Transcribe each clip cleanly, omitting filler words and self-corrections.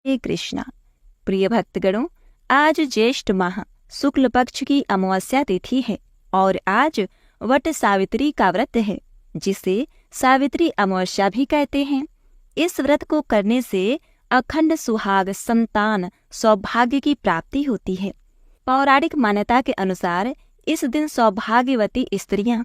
हे कृष्णा। प्रिय भक्तगणों, आज ज्येष्ठ माह शुक्ल पक्ष की अमावस्या तिथि है और आज वट सावित्री का व्रत है, जिसे सावित्री अमावस्या भी कहते हैं। इस व्रत को करने से अखंड सुहाग, संतान, सौभाग्य की प्राप्ति होती है। पौराणिक मान्यता के अनुसार इस दिन सौभाग्यवती स्त्रियां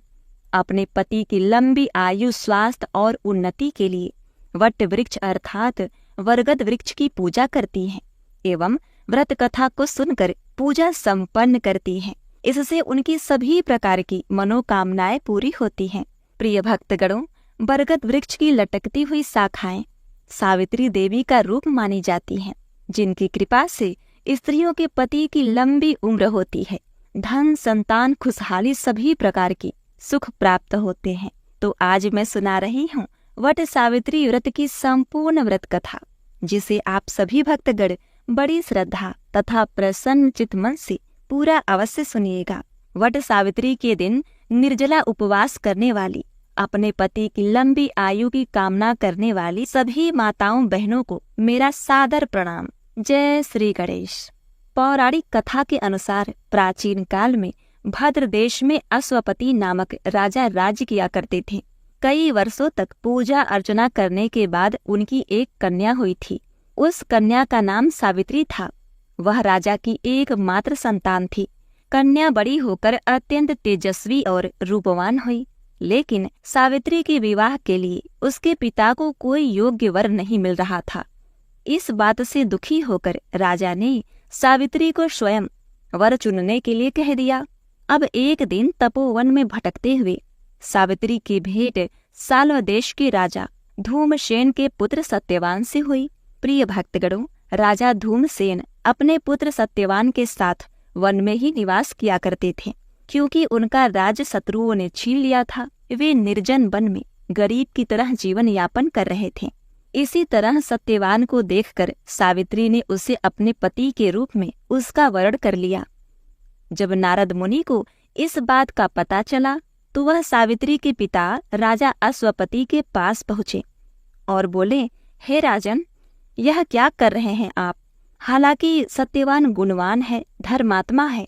अपने पति की लंबी आयु, स्वास्थ्य और उन्नति के लिए वट वृक्ष अर्थात बरगद वृक्ष की पूजा करती हैं एवं व्रत कथा को सुनकर पूजा संपन्न करती हैं। इससे उनकी सभी प्रकार की मनोकामनाएं पूरी होती हैं। प्रिय भक्तगणों, बरगद वृक्ष की लटकती हुई शाखाएं सावित्री देवी का रूप मानी जाती हैं, जिनकी कृपा से स्त्रियों के पति की लंबी उम्र होती है, धन, संतान, खुशहाली, सभी प्रकार की सुख प्राप्त होते हैं। तो आज मैं सुना रही हूँ वट सावित्री व्रत की संपूर्ण व्रत कथा, जिसे आप सभी भक्तगण बड़ी श्रद्धा तथा प्रसन्न चित्त मन से पूरा अवश्य सुनिएगा। वट सावित्री के दिन निर्जला उपवास करने वाली, अपने पति की लंबी आयु की कामना करने वाली सभी माताओं बहनों को मेरा सादर प्रणाम। जय श्री गणेश। पौराणिक कथा के अनुसार प्राचीन काल में भद्र देश में अश्वपति नामक राजा राज्य किया करते थे। कई वर्षों तक पूजा अर्चना करने के बाद उनकी एक कन्या हुई थी। उस कन्या का नाम सावित्री था। वह राजा की एकमात्र संतान थी। कन्या बड़ी होकर अत्यंत तेजस्वी और रूपवान हुई, लेकिन सावित्री के विवाह के लिए उसके पिता को कोई योग्य वर नहीं मिल रहा था। इस बात से दुखी होकर राजा ने सावित्री को स्वयं वर चुनने के लिए कह दिया। अब एक दिन तपोवन में भटकते हुए सावित्री की भेंट साल्व देश के राजा धूमसेन के पुत्र सत्यवान से हुई। प्रिय भक्तगणों, राजा धूमसेन अपने पुत्र सत्यवान के साथ वन में ही निवास किया करते थे, क्योंकि उनका राज्य शत्रुओं ने छीन लिया था। वे निर्जन वन में गरीब की तरह जीवन यापन कर रहे थे। इसी तरह सत्यवान को देखकर सावित्री ने उसे अपने पति के रूप में उसका वरण कर लिया। जब नारद मुनि को इस बात का पता चला तो वह सावित्री के पिता राजा अश्वपति के पास पहुँचे और बोले, हे राजन, यह क्या कर रहे हैं आप? हालांकि सत्यवान गुणवान है, धर्मात्मा है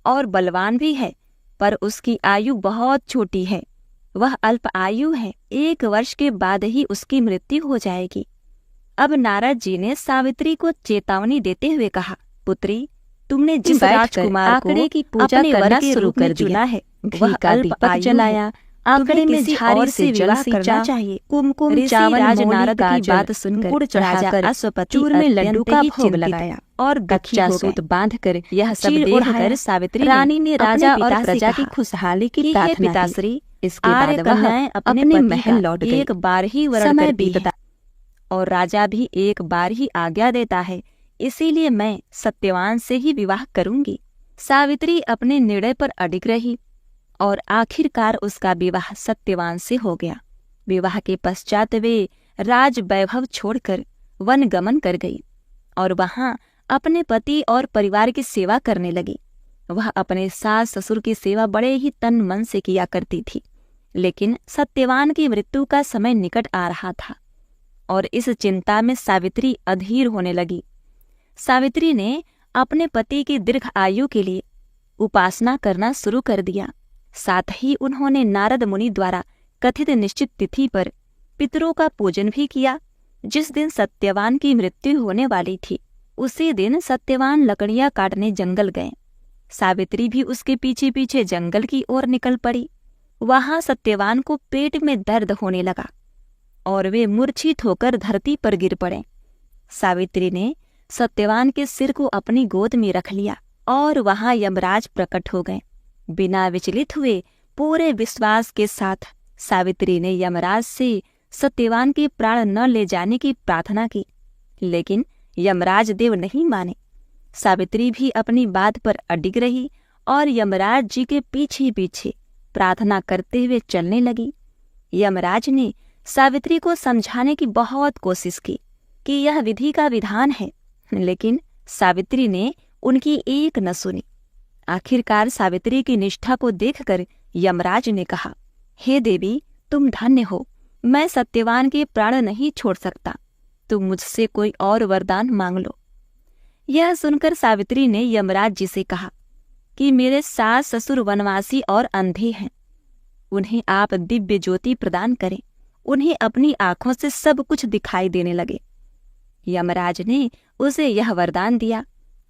और बलवान भी है, पर उसकी आयु बहुत छोटी है। वह अल्प आयु है, 1 वर्ष के बाद ही उसकी मृत्यु हो जाएगी। अब नारद जी ने सावित्री को चेतावनी देते हुए कहा, पुत्री, तुमने जिस राजकुमार आंकड़े की पूजा करने के रूप में चुना है, वह अल्प आयु जलाया, आंकड़े में झाड़ी से विवाह करना चाहिए। कुमकुम चावल नारद की बात सुनकर गुड़ चढ़ाकर अश्वपति में लड्डू का भोग लगाया और गच्चा सूत बांधकर यह सब देखकर सावित्री रानी ने राजा और प्रजा की खुशहाली की प्रार्थना की। पिताश्री, इसके बाद वह अपने महल लौट गई। एक बार ही वरण कर बीतता और राजा भी एक बार ही आज्ञा देता है, इसीलिए मैं सत्यवान से ही विवाह करूंगी। सावित्री अपने निर्णय पर अडिग रही और आखिरकार उसका विवाह सत्यवान से हो गया। विवाह के पश्चात वे राज वैभव छोड़कर वन गमन कर गई और वहां अपने पति और परिवार की सेवा करने लगी। वह अपने सास ससुर की सेवा बड़े ही तन मन से किया करती थी, लेकिन सत्यवान की मृत्यु का समय निकट आ रहा था और इस चिंता में सावित्री अधीर होने लगी। सावित्री ने अपने पति की दीर्घ आयु के लिए उपासना करना शुरू कर दिया। साथ ही उन्होंने नारद मुनि द्वारा कथित निश्चित तिथि पर पितरों का पूजन भी किया। जिस दिन सत्यवान की मृत्यु होने वाली थी, उसी दिन सत्यवान लकड़ियां काटने जंगल गए। सावित्री भी उसके पीछे पीछे जंगल की ओर निकल पड़ी। वहां सत्यवान को पेट में दर्द होने लगा और वे मूर्छित होकर धरती पर गिर पड़े। सावित्री ने सत्यवान के सिर को अपनी गोद में रख लिया और वहां यमराज प्रकट हो गए। बिना विचलित हुए पूरे विश्वास के साथ सावित्री ने यमराज से सत्यवान के प्राण न ले जाने की प्रार्थना की, लेकिन यमराज देव नहीं माने। सावित्री भी अपनी बात पर अडिग रही और यमराज जी के पीछे पीछे प्रार्थना करते हुए चलने लगी। यमराज ने सावित्री को समझाने की बहुत कोशिश की कि यह विधि का विधान है, लेकिन सावित्री ने उनकी एक न सुनी। आखिरकार सावित्री की निष्ठा को देखकर यमराज ने कहा, हे देवी, तुम धन्य हो, मैं सत्यवान के प्राण नहीं छोड़ सकता, तुम मुझसे कोई और वरदान मांग लो। यह सुनकर सावित्री ने यमराज जी से कहा कि मेरे सास ससुर वनवासी और अंधे हैं, उन्हें आप दिव्य ज्योति प्रदान करें, उन्हें अपनी आंखों से सब कुछ दिखाई देने लगे। यमराज ने उसे यह वरदान दिया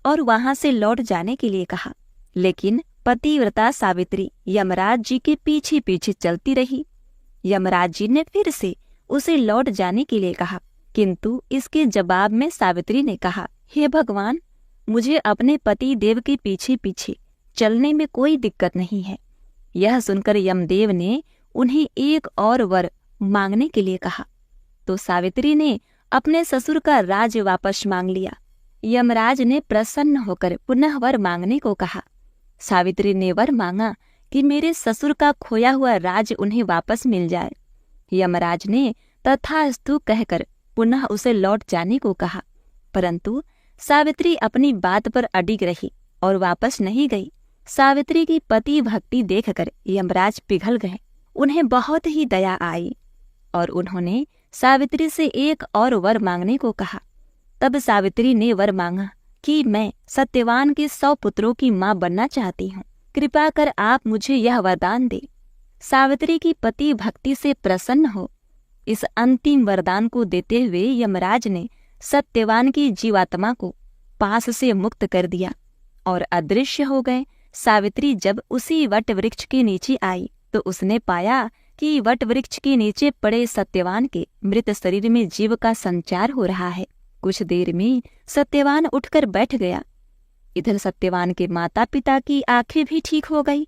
और वहां से लौट जाने के लिए कहा, लेकिन पतिव्रता सावित्री यमराज जी के पीछे पीछे चलती रही। यमराज जी ने फिर से उसे लौट जाने के लिए कहा, किंतु इसके जवाब में सावित्री ने कहा, हे भगवान, मुझे अपने पति देव के पीछे पीछे चलने में कोई दिक्कत नहीं है। यह सुनकर यमदेव ने उन्हें एक और वर मांगने के लिए कहा, तो सावित्री ने अपने ससुर का राज वापस मांग लिया। यमराज ने प्रसन्न होकर पुनः वर मांगने को कहा। सावित्री ने वर मांगा कि मेरे ससुर का खोया हुआ राज उन्हें वापस मिल जाए। यमराज ने तथास्तु कहकर पुनः उसे लौट जाने को कहा, परंतु सावित्री अपनी बात पर अडिग रही और वापस नहीं गई। सावित्री की पति भक्ति देखकर यमराज पिघल गए। उन्हें बहुत ही दया आई और उन्होंने सावित्री से एक और वर मांगने को कहा। तब सावित्री ने वर मांगा कि मैं सत्यवान के 100 पुत्रों की मां बनना चाहती हूँ, कृपा कर आप मुझे यह वरदान दे। सावित्री की पति भक्ति से प्रसन्न हो इस अंतिम वरदान को देते हुए यमराज ने सत्यवान की जीवात्मा को पास से मुक्त कर दिया और अदृश्य हो गए। सावित्री जब उसी वट वृक्ष के नीचे आई तो उसने पाया कि वट वृक्ष के नीचे पड़े सत्यवान के मृत शरीर में जीव का संचार हो रहा है। कुछ देर में सत्यवान उठकर बैठ गया। इधर सत्यवान के माता पिता की आंखें भी ठीक हो गई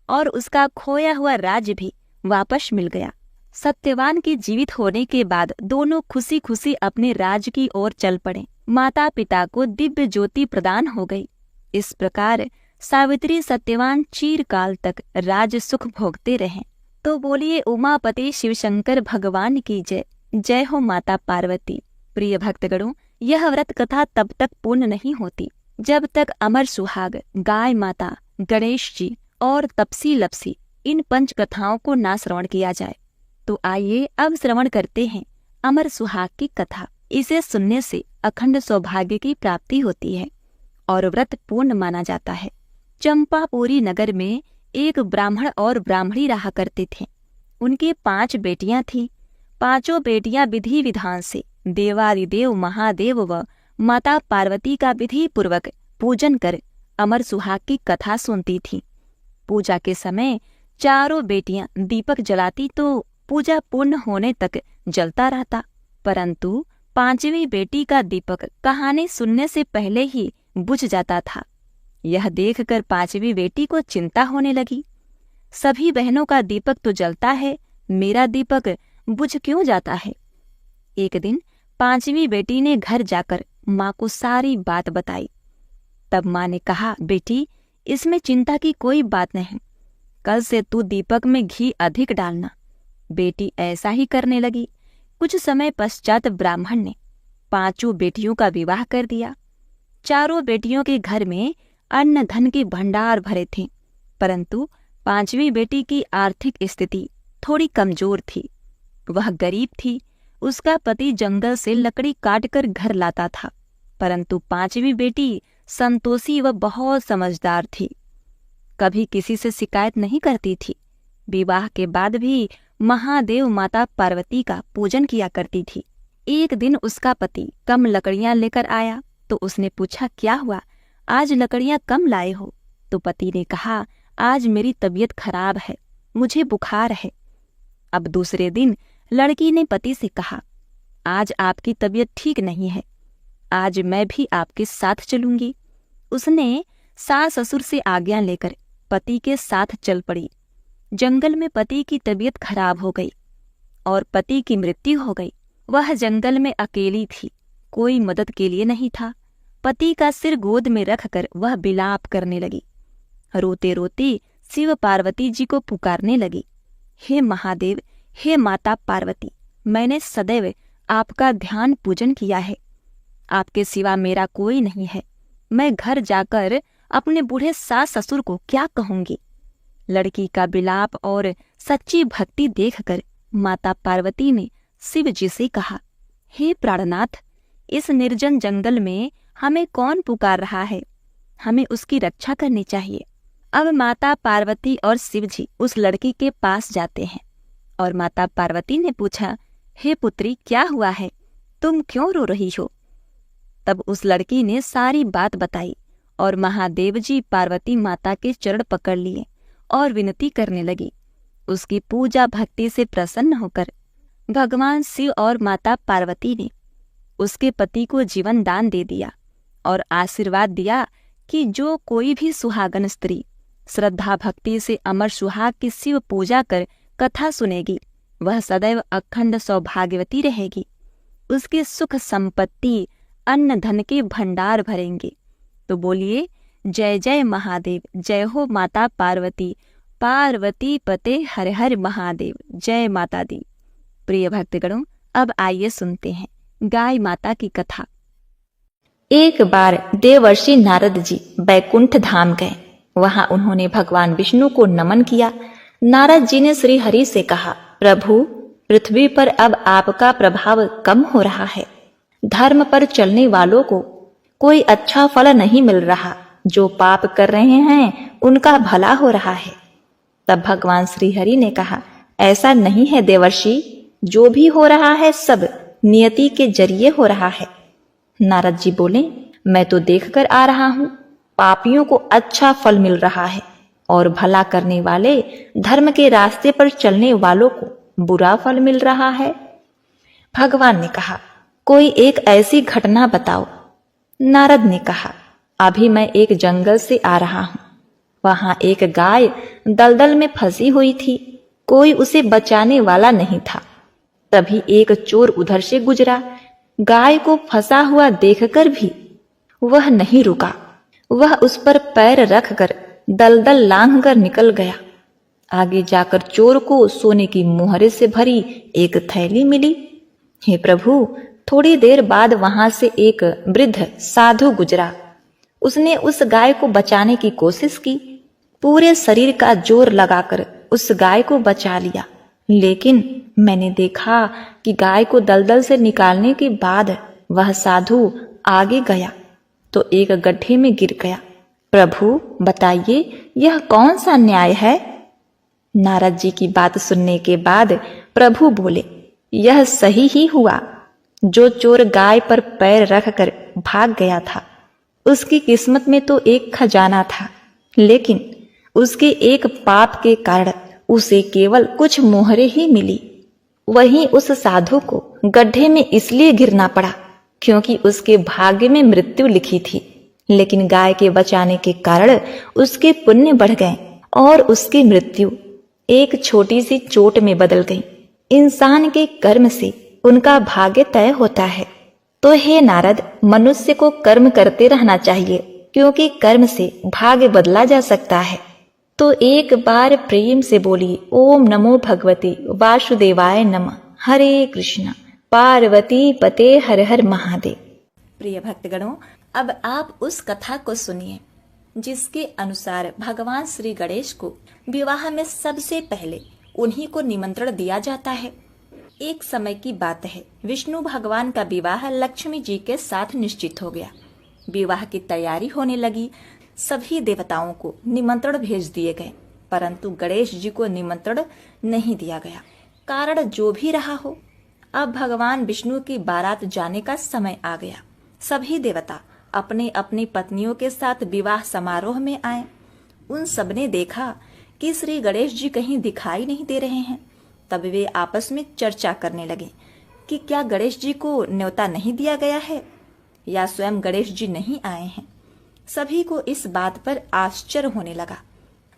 और उसका खोया हुआ राज्य भी वापस मिल गया। सत्यवान के जीवित होने के बाद दोनों खुशी खुशी अपने राज्य की ओर चल पड़े। माता पिता को दिव्य ज्योति प्रदान हो गई। इस प्रकार सावित्री सत्यवान चिरकाल तक राज सुख भोगते रहे। तो बोलिए उमापति शिवशंकर भगवान की जय। जय हो माता पार्वती। प्रिय भक्तगणों, यह व्रत कथा तब तक पूर्ण नहीं होती जब तक अमर सुहाग, गाय माता, गणेश जी और तपसी लपसी इन पंच कथाओं को ना श्रवण किया जाए। तो आइए अब श्रवण करते हैं अमर सुहाग की कथा। इसे सुनने से अखंड सौभाग्य की प्राप्ति होती है और व्रत पूर्ण माना जाता है। चंपापुरी नगर में एक ब्राह्मण और ब्राह्मणी रहा करते थे। उनके 5 बेटियां थीं। 5 बेटियां विधि विधान से देवादिदेव महादेव व माता पार्वती का विधि पूर्वक पूजन कर अमर सुहाग की कथा सुनती थीं। पूजा के समय चारों बेटियां दीपक जलाती तो पूजा पूर्ण होने तक जलता रहता, परंतु 5वीं बेटी का दीपक कहानी सुनने से पहले ही बुझ जाता था। यह देखकर 5वीं बेटी को चिंता होने लगी। सभी बहनों का दीपक तो जलता है, मेरा दीपक बुझ क्यों जाता है? एक दिन 5वीं बेटी ने घर जाकर माँ को सारी बात बताई। तब माँ ने कहा, बेटी, इसमें चिंता की कोई बात नहीं, कल से तू दीपक में घी अधिक डालना। बेटी ऐसा ही करने लगी। कुछ समय पश्चात ब्राह्मण ने 5 बेटियों का विवाह कर दिया। चारों बेटियों के घर में अन्न धन के भंडार भरे थे, परंतु 5वीं बेटी की आर्थिक स्थिति थोड़ी कमजोर थी। वह गरीब थी। उसका पति जंगल से लकड़ी काटकर घर लाता था, परंतु 5वीं बेटी संतोषी व बहुत समझदार थी। कभी किसी से शिकायत नहीं करती थी। विवाह के बाद भी महादेव माता पार्वती का पूजन किया करती थी। एक दिन उसका पति कम लकड़ियां लेकर आया तो उसने पूछा, क्या हुआ, आज लकड़ियां कम लाए हो? तो पति ने कहा, आज मेरी तबीयत खराब है, मुझे बुखार है। अब दूसरे दिन लड़की ने पति से कहा, आज आपकी तबीयत ठीक नहीं है, आज मैं भी आपके साथ चलूंगी। उसने सास ससुर से आज्ञा लेकर पति के साथ चल पड़ी। जंगल में पति की तबीयत खराब हो गई और पति की मृत्यु हो गई। वह जंगल में अकेली थी, कोई मदद के लिए नहीं था। पति का सिर गोद में रखकर वह विलाप करने लगी। रोते रोते शिव पार्वती जी को पुकारने लगी, हे महादेव, हे माता पार्वती, मैंने सदैव आपका ध्यान पूजन किया है, आपके सिवा मेरा कोई नहीं है। मैं घर जाकर अपने बूढ़े सास ससुर को क्या कहूंगी? लड़की का विलाप और सच्ची भक्ति देखकर माता पार्वती ने शिव जी से कहा, हे प्राणनाथ, इस निर्जन जंगल में हमें कौन पुकार रहा है? हमें उसकी रक्षा करनी चाहिए। अब माता पार्वती और शिव जी उस लड़की के पास जाते हैं और माता पार्वती ने पूछा, हे पुत्री, क्या हुआ है? तुम क्यों रो रही हो? तब उस लड़की ने सारी बात बताई और महादेव जी पार्वती माता के चरण पकड़ लिए और विनती करने लगी। उसकी पूजा भक्ति से प्रसन्न होकर भगवान शिव और माता पार्वती ने उसके पति को जीवन दान दे दिया और आशीर्वाद दिया कि जो कोई भी सुहागन स्त्री श्रद्धा भक्ति से अमर सुहाग की शिव पूजा कर कथा सुनेगी, वह सदैव अखंड सौभाग्यवती रहेगी। उसके सुख संपत्ति अन्न धन के भंडार भरेंगे। तो बोलिए, जय जय महादेव, जय हो माता पार्वती, पार्वती पते हर हर महादेव, जय माता दी। प्रिय भक्तगणों, अब आइए सुनते हैं गाय माता की कथा। एक बार देवर्षि नारद जी बैकुंठ धाम गए। वहां उन्होंने भगवान विष्णु को नमन किया। नारद जी ने श्री हरि से कहा, प्रभु, पृथ्वी पर अब आपका प्रभाव कम हो रहा है। धर्म पर चलने वालों को कोई अच्छा फल नहीं मिल रहा। जो पाप कर रहे हैं उनका भला हो रहा है। तब भगवान श्री हरि ने कहा, ऐसा नहीं है देवर्षि, जो भी हो रहा है सब नियति के जरिए हो रहा है। नारद जी बोले, मैं तो देखकर आ रहा हूं, पापियों को अच्छा फल मिल रहा है और भला करने वाले धर्म के रास्ते पर चलने वालों को बुरा फल मिल रहा है। भगवान ने कहा, कोई एक ऐसी घटना बताओ। नारद ने कहा, अभी मैं एक जंगल से आ रहा हूं। वहां एक गाय दलदल में फंसी हुई थी। कोई उसे बचाने वाला नहीं था। तभी एक चोर उधर से गुजरा। गाय को फंसा हुआ देखकर भी वह नहीं रुका। वह उस पर पैर रखकर दलदल लांघकर निकल गया। आगे जाकर चोर को सोने की मोहरे से भरी एक थैली मिली। हे प्रभु, थोड़ी देर बाद वहां से एक वृद्ध साधु गुजरा। उसने उस गाय को बचाने की कोशिश की। पूरे शरीर का जोर लगाकर उस गाय को बचा लिया। लेकिन मैंने देखा कि गाय को दलदल से निकालने के बाद वह साधु आगे गया तो एक गड्ढे में गिर गया। प्रभु, बताइए यह कौन सा न्याय है? नारद जी की बात सुनने के बाद प्रभु बोले, यह सही ही हुआ। जो चोर गाय पर पैर रखकर भाग गया था, उसकी किस्मत में तो एक खजाना था, लेकिन उसके एक पाप के कारण उसे केवल कुछ मोहरे ही मिली। वहीं उस साधु को गड्ढे में इसलिए गिरना पड़ा क्योंकि उसके भाग्य में मृत्यु लिखी थी। लेकिन गाय के बचाने के कारण उसके पुण्य बढ़ गए और उसकी मृत्यु एक छोटी सी चोट में बदल गई। इंसान के कर्म से उनका भाग्य तय होता है। तो हे नारद, मनुष्य को कर्म करते रहना चाहिए क्योंकि कर्म से भाग्य बदला जा सकता है। तो एक बार प्रेम से बोलिए, ओम नमो भगवते वासुदेवाय नमः। हरे कृष्णा, पार्वती पते हर हर महादेव। प्रिय भक्तगणों, अब आप उस कथा को सुनिए जिसके अनुसार भगवान श्री गणेश को विवाह में सबसे पहले उन्हीं को निमंत्रण दिया जाता है। एक समय की बात है, विष्णु भगवान का विवाह लक्ष्मी जी के साथ निश्चित हो गया। विवाह की तैयारी होने लगी। सभी देवताओं को निमंत्रण भेज दिए गए, परंतु गणेश जी को निमंत्रण नहीं दिया गया। कारण जो भी रहा हो, अब भगवान विष्णु की बारात जाने का समय आ गया। सभी देवता अपने अपनी पत्नियों के साथ विवाह समारोह में आए। उन सबने देखा कि श्री गणेश जी कहीं दिखाई नहीं दे रहे हैं। तब वे आपस में चर्चा करने लगे कि क्या गणेश जी को न्योता नहीं दिया गया है या स्वयं गणेश जी नहीं आए हैं। सभी को इस बात पर आश्चर्य होने लगा।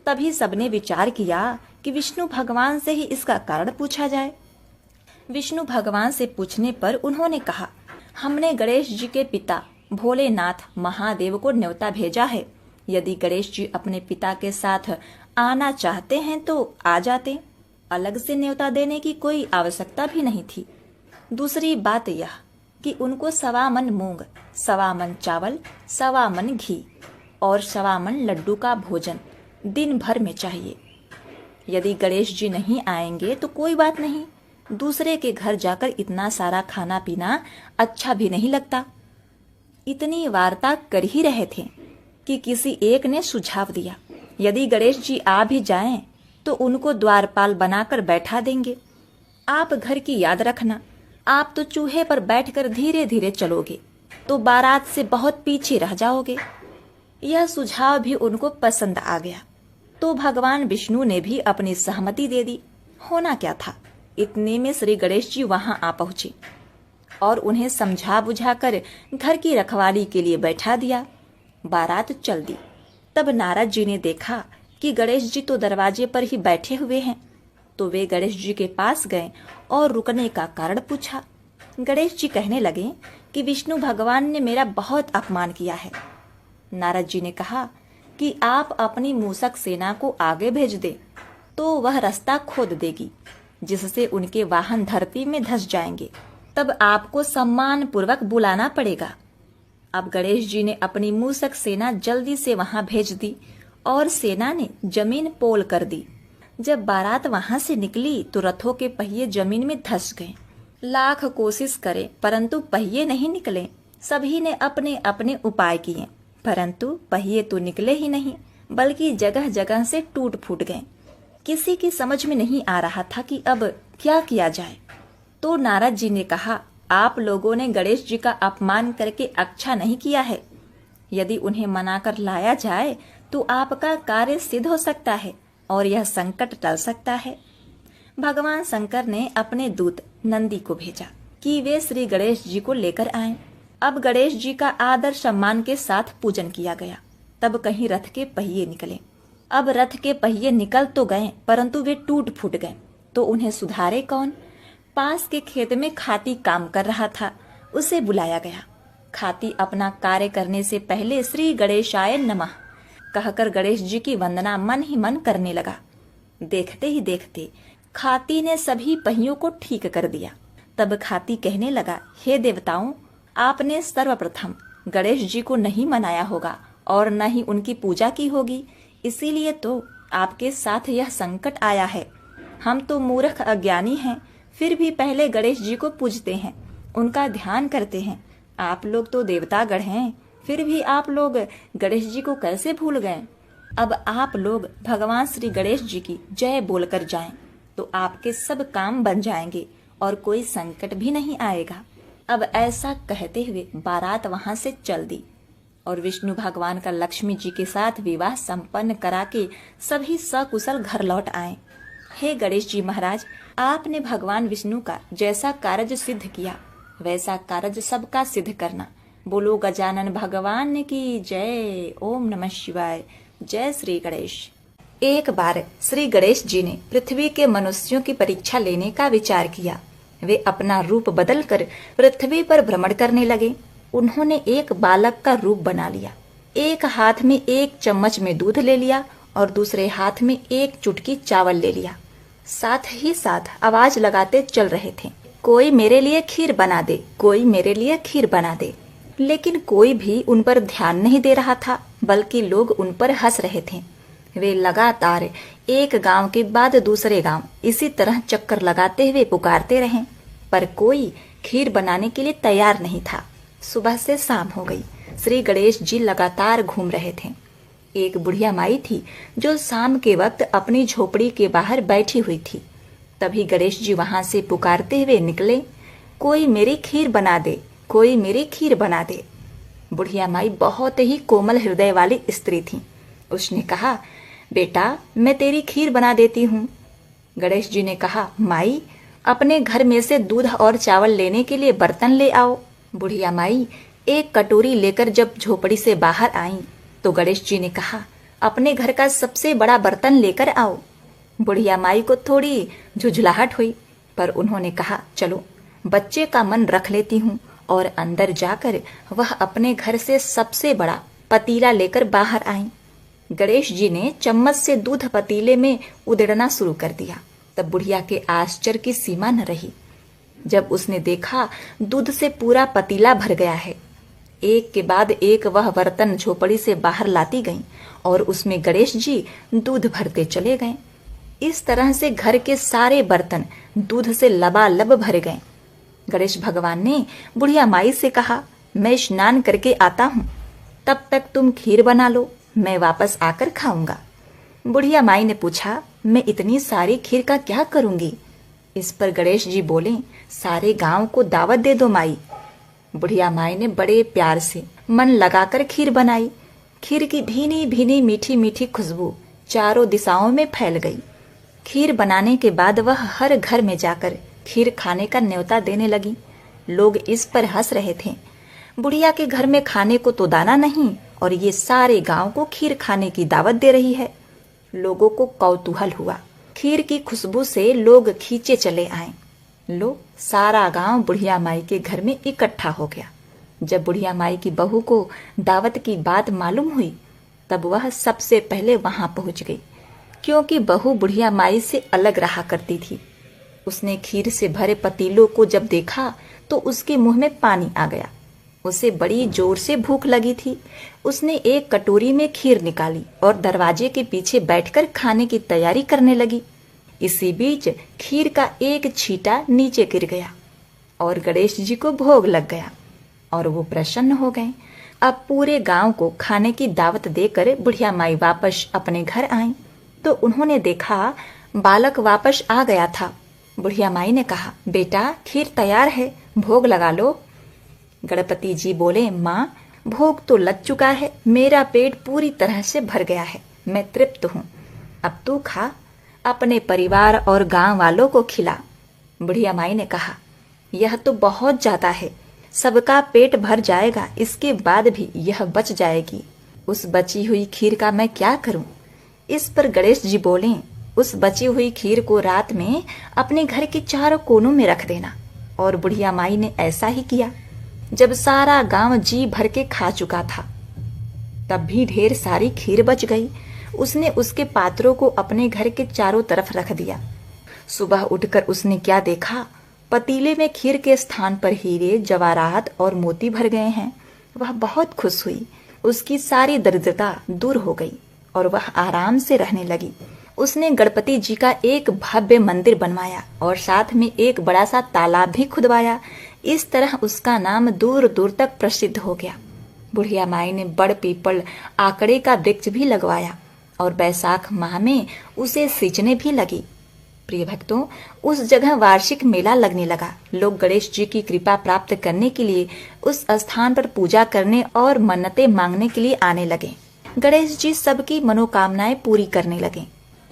तभी सबने विचार किया कि विष्णु भगवान से ही इसका कारण पूछा जाए। विष्णु भगवान से पूछने पर उन्होंने कहा, हमने गणेश जी के पिता भोलेनाथ महादेव को न्योता भेजा है। यदि गणेश जी अपने पिता के साथ आना चाहते हैं तो आ जाते। अलग से न्योता देने की कोई आवश्यकता भी नहीं थी। दूसरी बात यह कि उनको 1.25 मन मूंग, 1.25 मन चावल, 1.25 मन घी और 1.25 मन लड्डू का भोजन दिन भर में चाहिए। यदि गणेश जी नहीं आएंगे तो कोई बात नहीं, दूसरे के घर जाकर इतना सारा खाना पीना अच्छा भी नहीं लगता। इतनी वार्ता कर ही रहे थे कि किसी एक ने सुझाव दिया, यदि गणेश जी आ भी जाएं तो उनको द्वारपाल बनाकर बैठा देंगे। आप घर की याद रखना, आप तो चूहे पर बैठकर धीरे धीरे चलोगे तो बारात से बहुत पीछे रह जाओगे। यह सुझाव भी उनको पसंद आ गया तो भगवान विष्णु ने भी अपनी सहमति दे दी। होना क्या था, इतने में श्री गणेश जी वहां आ पहुंचे और उन्हें समझा बुझाकर घर की रखवाली के लिए बैठा दिया। बारात चल दी। तब नारद जी ने देखा कि गणेश जी तो दरवाजे पर ही बैठे हुए हैं, तो वे गणेश जी के पास गए और रुकने का कारण पूछा। गणेश जी कहने लगे कि विष्णु भगवान ने मेरा बहुत अपमान किया है। नारद जी ने कहा कि आप अपनी मूसक सेना को आगे भेज दे तो वह रास्ता खोद देगी, जिससे उनके वाहन धरती में धंस जाएंगे। तब आपको सम्मान पूर्वक बुलाना पड़ेगा। अब गणेश जी ने अपनी मूसक सेना जल्दी से वहां भेज दी और सेना ने जमीन पोल कर दी। जब बारात वहां से निकली तो रथों के पहिए जमीन में धंस गए। लाख कोशिश करे परंतु पहिए नहीं निकले। सभी ने अपने अपने उपाय किए परंतु पहिए तो निकले ही नहीं, बल्कि जगह जगह से टूट फूट गए। किसी की समझ में नहीं आ रहा था कि अब क्या किया जाए। तो नारद जी ने कहा, आप लोगों ने गणेश जी का अपमान करके अच्छा नहीं किया है। यदि उन्हें मनाकर लाया जाए तो आपका कार्य सिद्ध हो सकता है और यह संकट टल सकता है। भगवान शंकर ने अपने दूत नंदी को भेजा कि वे श्री गणेश जी को लेकर आएं। अब गणेश जी का आदर सम्मान के साथ पूजन किया गया। तब कहीं रथ के पहिए निकले। अब रथ के पहिए निकल तो गए परंतु वे टूट फूट गए, तो उन्हें सुधारे कौन। पास के खेत में खाती काम कर रहा था, उसे बुलाया गया। खाती अपना कार्य करने से पहले श्री गणेशाय नमः कहकर गणेश जी की वंदना मन ही मन करने लगा। देखते ही देखते खाती ने सभी पहियों को ठीक कर दिया। तब खाती कहने लगा, हे देवताओं, आपने सर्वप्रथम गणेश जी को नहीं मनाया होगा और न ही उनकी पूजा की होगी, इसीलिए तो आपके साथ यह संकट आया है। हम तो मूर्ख अज्ञानी हैं, फिर भी पहले गणेश जी को पूजते हैं, उनका ध्यान करते हैं। आप लोग तो देवतागण हैं, फिर भी आप लोग गणेश जी को कैसे भूल गए। अब आप लोग भगवान श्री गणेश जी की जय बोलकर जाएं, तो आपके सब काम बन जाएंगे और कोई संकट भी नहीं आएगा। अब ऐसा कहते हुए बारात वहां से चल दी और विष्णु भगवान का लक्ष्मी जी के साथ विवाह संपन्न करा के सभी सकुशल घर लौट आए। हे गणेश जी महाराज, आपने भगवान विष्णु का जैसा कार्य सिद्ध किया वैसा कार्य सबका सिद्ध करना। बोलो गजानन भगवान की जय। ओम नमः शिवाय। जय श्री गणेश। एक बार श्री गणेश जी ने पृथ्वी के मनुष्यों की परीक्षा लेने का विचार किया। वे अपना रूप बदलकर पृथ्वी पर भ्रमण करने लगे। उन्होंने एक बालक का रूप बना लिया। एक हाथ में एक चम्मच में दूध ले लिया और दूसरे हाथ में एक चुटकी चावल ले लिया। साथ ही साथ आवाज लगाते चल रहे थे, कोई मेरे लिए खीर बना दे, कोई मेरे लिए खीर बना दे। लेकिन कोई भी उन पर ध्यान नहीं दे रहा था, बल्कि लोग उन पर हंस रहे थे। वे लगातार एक गांव के बाद दूसरे गांव इसी तरह चक्कर लगाते हुए पुकारते रहे, पर कोई खीर बनाने के लिए तैयार नहीं था। सुबह से शाम हो गई। श्री गणेश जी लगातार घूम रहे थे। एक बुढ़िया माई थी जो शाम के वक्त अपनी झोपड़ी के बाहर बैठी हुई थी। तभी गणेश जी वहां से पुकारते हुए निकले, कोई मेरी खीर बना दे, कोई मेरी खीर बना दे। बुढ़िया माई बहुत ही कोमल हृदय वाली स्त्री थी। उसने कहा, बेटा मैं तेरी खीर बना देती हूँ। गणेश जी ने कहा, माई अपने घर में से दूध और चावल लेने के लिए बर्तन ले आओ। बुढ़िया माई एक कटोरी लेकर जब झोपड़ी से बाहर आई तो गणेश जी ने कहा, अपने घर का सबसे बड़ा बर्तन लेकर आओ। बुढ़िया माई को थोड़ी झुझलाहट हुई, पर उन्होंने कहा, चलो बच्चे का मन रख लेती हूँ, और अंदर जाकर वह अपने घर से सबसे बड़ा पतीला लेकर बाहर आई। गणेश जी ने चम्मच से दूध पतीले में उधेड़ना शुरू कर दिया। तब बुढ़िया के आश्चर्य की सीमा न रही जब उसने देखा दूध से पूरा पतीला भर गया है। एक के बाद एक वह बर्तन झोपड़ी से बाहर लाती गईं और उसमें गणेश जी दूध भरते चले गए। इस तरह से घर के सारे बर्तन दूध से लबालब भर गए। गणेश भगवान ने बुढ़िया माई से कहा, मैं स्नान करके आता हूँ, तब तक तुम खीर बना लो, मैं वापस आकर खाऊंगा। बुढ़िया माई ने पूछा, मैं इतनी सारी खीर का क्या करूंगी? इस पर गणेश जी बोले, सारे गांव को दावत दे दो माई। बुढ़िया माई ने बड़े प्यार से मन लगाकर खीर बनाई। खीर की भीनी भीनी मीठी मीठी खुशबू चारों दिशाओं में फैल गई। खीर बनाने के बाद वह हर घर में जाकर खीर खाने का न्योता देने लगी। लोग इस पर हंस रहे थे। बुढ़िया के घर में खाने को तो दाना नहीं और ये सारे गांव को खीर खाने की दावत दे रही है। लोगों को कौतूहल हुआ। खीर की खुशबू से लोग खींचे चले आए। लो, सारा गांव बुढ़िया माई के घर में इकट्ठा हो गया। जब बुढ़िया माई की बहू को दावत की बात मालूम हुई, तब वह सबसे पहले वहां पहुंच गई, क्योंकि बहू बुढ़िया माई से अलग रहा करती थी। उसने खीर से भरे पतीलों को जब देखा तो उसके मुंह में पानी आ गया। उसे बड़ी जोर से भूख लगी थी। उसने एक कटोरी में खीर निकाली और दरवाजे के पीछे बैठकर खाने की तैयारी करने लगी। इसी बीच खीर का एक छींटा नीचे गिर गया और गणेश जी को भोग लग गया और वो प्रसन्न हो गए। अब पूरे गांव को खाने की दावत देकर बुढ़िया माई वापस अपने घर आई तो उन्होंने देखा बालक वापस आ गया था। बुढ़िया माई ने कहा, बेटा खीर तैयार है, भोग लगा लो। गणपति जी बोले, माँ भोग तो लग चुका है, मेरा पेट पूरी तरह से भर गया है, मैं तृप्त हूँ। अब तू खा, अपने परिवार और गांव वालों को खिला। बुढ़िया माई ने कहा, यह तो बहुत ज्यादा है, सबका पेट भर जाएगा, इसके बाद भी यह बच जाएगी। उस बची हुई खीर का मैं क्या करूं? इस पर गणेश जी बोले, उस बची हुई खीर को रात में अपने घर के चारों कोनों में रख देना। और बुढ़िया माई ने ऐसा ही किया। जब सारा गांव जी भर के खा चुका था, तब भी ढेर सारी खीर बच गई। उसने उसके पात्रों को अपने घर के चारों तरफ रख दिया। सुबह उठकर उसने क्या देखा, पतीले में खीर के स्थान पर हीरे, जवाहरात और मोती भर गए हैं। वह बहुत खुश हुई। उसकी सारी दरिद्रता दूर हो गई और वह आराम से रहने लगी। उसने गणपति जी का एक भव्य मंदिर बनवाया और साथ में एक बड़ा सा तालाब भी खुदवाया। इस तरह उसका नाम दूर दूर तक प्रसिद्ध हो गया। बुढ़िया माई ने बड़ पीपल आकड़े का वृक्ष भी लगवाया और बैसाख माह में उसे सींचने भी लगी। प्रिय भक्तों, उस जगह वार्षिक मेला लगने लगा। लोग गणेश जी की कृपा प्राप्त करने के लिए उस स्थान पर पूजा करने और मन्नतें मांगने के लिए आने लगे। गणेश जी सबकी मनोकामनाएं पूरी करने लगे।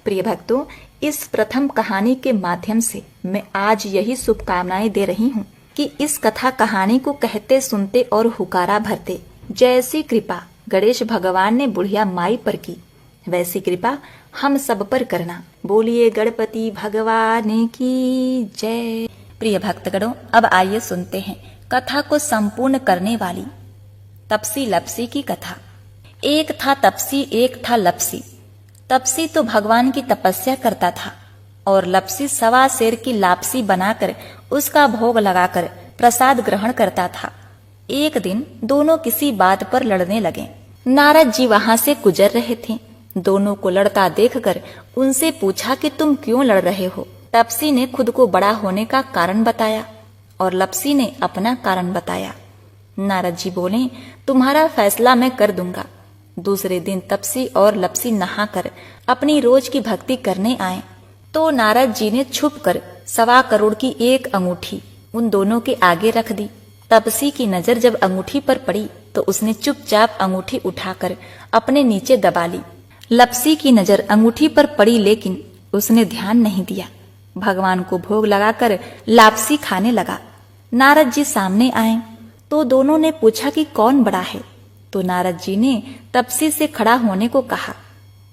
प्रिय भक्तों, इस प्रथम कहानी के माध्यम से मैं आज यही शुभकामनाएं दे रही हूँ कि इस कथा कहानी को कहते सुनते और हुकारा भरते जैसी कृपा गणेश भगवान ने बुढ़िया माई पर की, वैसी कृपा हम सब पर करना। बोलिए गणपति भगवान की जय। प्रिय भक्तगणों, अब आइए सुनते हैं कथा को संपूर्ण करने वाली तपसी लपसी की कथा। एक था तपसी, एक था लपसी। तपसी तो भगवान की तपस्या करता था और लपसी सवा शेर की लापसी बनाकर उसका भोग लगाकर प्रसाद ग्रहण करता था। एक दिन दोनों किसी बात पर लड़ने लगे। नारद जी वहां से गुजर रहे थे। दोनों को लड़ता देखकर उनसे पूछा कि तुम क्यों लड़ रहे हो? तपसी ने खुद को बड़ा होने का कारण बताया और लपसी ने अपना कारण बताया। नारद जी बोले, तुम्हारा फैसला मैं कर दूंगा। दूसरे दिन तपसी और लपसी नहाकर अपनी रोज की भक्ति करने आए तो नारद जी ने छुपकर 1.25 करोड़ की एक अंगूठी उन दोनों के आगे रख दी। तपसी की नजर जब अंगूठी पर पड़ी तो उसने चुपचाप अंगूठी उठाकर अपने नीचे दबा ली। लपसी की नजर अंगूठी पर पड़ी लेकिन उसने ध्यान नहीं दिया। भगवान को भोग लगाकर लापसी खाने लगा। नारद जी सामने आए तो दोनों ने पूछा कि कौन बड़ा है। तो नारद जी ने तपसी से खड़ा होने को कहा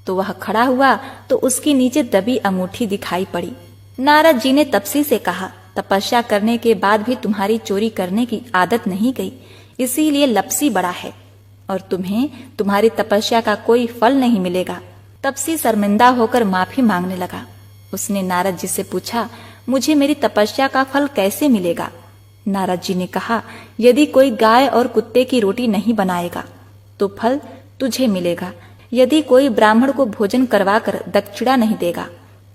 तो वह खड़ा हुआ तो उसकी नीचे दबी अंगूठी दिखाई पड़ी। नारद जी ने तपसी से कहा, तपस्या करने के बाद भी तुम्हारी चोरी करने की आदत नहीं गई, इसीलिए लपसी बड़ा है और तुम्हें तुम्हारी तपस्या का कोई फल नहीं मिलेगा। तपसी शर्मिंदा होकर माफी मांगने लगा। उसने नारद जी से पूछा, मुझे मेरी तपस्या का फल कैसे मिलेगा? नारद जी ने कहा, यदि कोई गाय और कुत्ते की रोटी नहीं बनाएगा तो फल तुझे मिलेगा। यदि कोई ब्राह्मण को भोजन करवाकर दक्षिणा नहीं देगा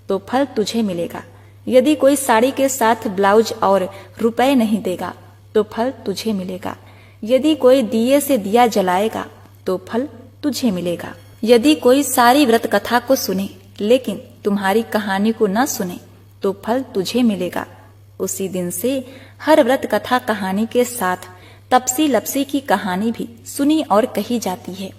तो फल तुझे मिलेगा। यदि कोई साड़ी के साथ ब्लाउज और रुपए नहीं देगा तो फल तुझे मिलेगा। यदि कोई दिए से दिया जलाएगा तो फल तुझे मिलेगा। यदि कोई सारी व्रत कथा को सुने लेकिन तुम्हारी कहानी को न सुने तो फल तुझे मिलेगा। उसी दिन से हर व्रत कथा कहानी के साथ तपसी लपसी की कहानी भी सुनी और कही जाती है।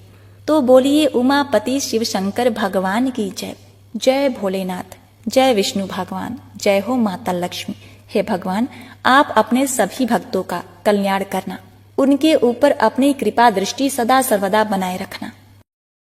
तो बोलिए उमापति शिव शंकर भगवान की जय। जय भोलेनाथ, जय विष्णु भगवान, जय हो माता लक्ष्मी। हे भगवान, आप अपने सभी भक्तों का कल्याण करना, उनके ऊपर अपनी कृपा दृष्टि सदा सर्वदा बनाए रखना।